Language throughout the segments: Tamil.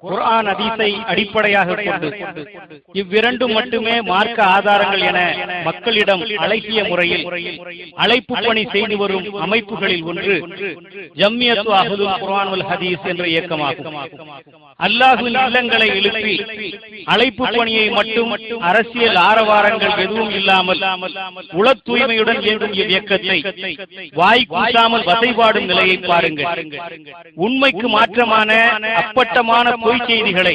குர்ஆன் ஹதீஸை அடிப்படையாக கொண்டு இவ்விரண்டும் மட்டுமே மார்க்க ஆதாரங்கள் என மக்களிடம் அழகிய முறையில் அழைப்பு பணி செய்து வரும் அமைப்புகளில் ஒன்று ஜம்மியத்து அஹ்லுல் குர்ஆன் வல் ஹதீஸ் என்ற இயக்கமாகும். அல்லாஹ்வின் இல்லங்களை எழுப்பி அழைப்பு பணியை மட்டும் அரசியல் ஆரவாரங்கள் எதுவும் இல்லாமல் உள தூய்மையுடன் இயங்கும் இவ்வியக்கத்தை வாய் கூசாமல் வசைபாடும் நிலையை பாருங்கள். உண்மைக்கு மாற்றமான அப்பட்டமான பொய் செய்திகளை,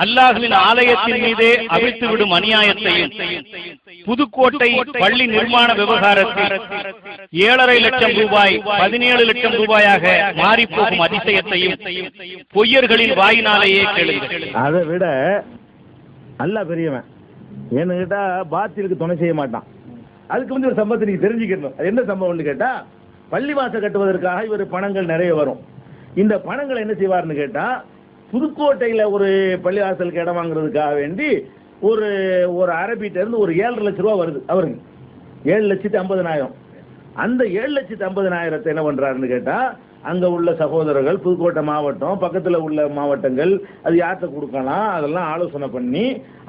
அல்லாஹ்வின் ஆலயத்தின் மீதே அவிழ்த்துவிடும் அநியாயத்தையும், புதுக்கோட்டை பள்ளி நிர்மாண விவகாரத்தில் 7.5 லட்சம் ரூபாய் 17 லட்சம் ரூபாயாக மாறிப்போகும் அதிசயத்தையும் பொய்யர்களின் வாயினாலேயே கேளுங்கள். அதை விட அல்லாஹ் பெரியவன். ஏன்னு கேட்டா பாத்திலுக்கு துணை செய்ய மாட்டான். அதுக்கு ஒரு சம்பவத்தை நீங்க தெரிஞ்சுக்கணும். அது என்ன சம்பவம்னு கேட்டா, பள்ளிவாசல் கட்டுவதற்காக இவர் பணங்கள் நிறைய வரும். இந்த பணங்களை என்ன செய்வார்னு கேட்டா, புதுக்கோட்டையில ஒரு பள்ளிவாசலுக்கு இடம் வாங்குறதுக்காக வேண்டி ஒரு அரபிட்ட இருந்து ஒரு 7.5 லட்சம் ரூபாய் வருது அவருக்கு. 7,50,000. அந்த 7,50,000 என்ன பண்றாருன்னு கேட்டா, அங்க உள்ள சகோதரர்கள், புதுக்கோட்டை மாவட்டம், பக்கத்துல உள்ள மாவட்டங்கள், அது யார்கிட்ட கொடுக்கலாம் அதெல்லாம் ஆலோசனை பண்ணி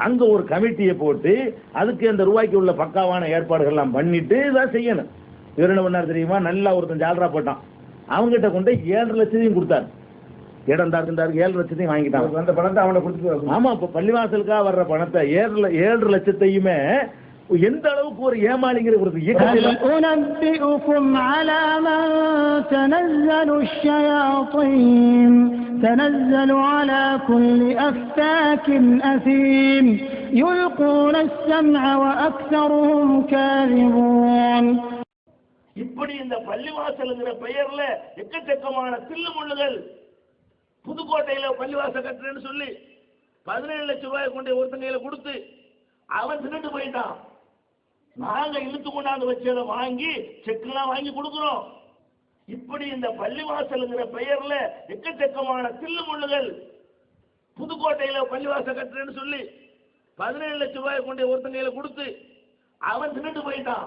அங்க ஒரு கமிட்டியை போட்டு அதுக்கு அந்த ரூபாய்க்கு உள்ள பக்காவான ஏற்பாடுகள் எல்லாம் பண்ணிட்டு இதான் செய்யணும். இவர் என்ன பண்ணார் தெரியுமா, நல்லா ஒருத்தன் ஜாலரா போட்டான். அவங்ககிட்ட கொண்டு 7.5 லட்சத்தையும் கொடுத்தாரு. இடம் தாக்குந்தாரு 7 லட்சத்தையும் வாங்கிட்டாங்க. அந்த பணத்தை அவனை கொடுத்து, ஆமா, இப்ப பள்ளிவாசலுக்காக வர்ற பணத்தை 7 லட்சத்தையுமே எந்த அளவுக்கு ஒரு ஏமாளிங்கிற ஒரு இயக்கத்தில் تنزل على كل أفاك أثيم يلقون السمع وأكثرهم كاذبون. இப்படி இந்த பள்ளிவாசல்ங்கிற பெயர்ல எக்கச்சக்கமான தில்லுமுள்ளுகள். புதுக்கோட்டையில பள்ளிவாசல் கட்டுறேன்னு சொல்லி 17 லட்சம் ரூபாய் கொண்டு ஒருத்தன் கையில கொடுத்து அவன் தின்னுட்டு போயிட்டான். நாங்க இழுத்து கொண்டாந்து வச்சதை வாங்கி செக்கெல்லாம் வாங்கி கொடுக்கிறோம். இப்படி இந்த பள்ளிவாசல்ங்கிற பெயர்ல எக்கச்சக்கமான தில்லுமுள்ளுகள். புதுக்கோட்டையில பள்ளிவாசல் கட்டுறேன்னு சொல்லி 17 லட்சம் ரூபாய் கொண்டு ஒருத்தன் கையில கொடுத்து அவன் தின்னுட்டு போயிட்டான்.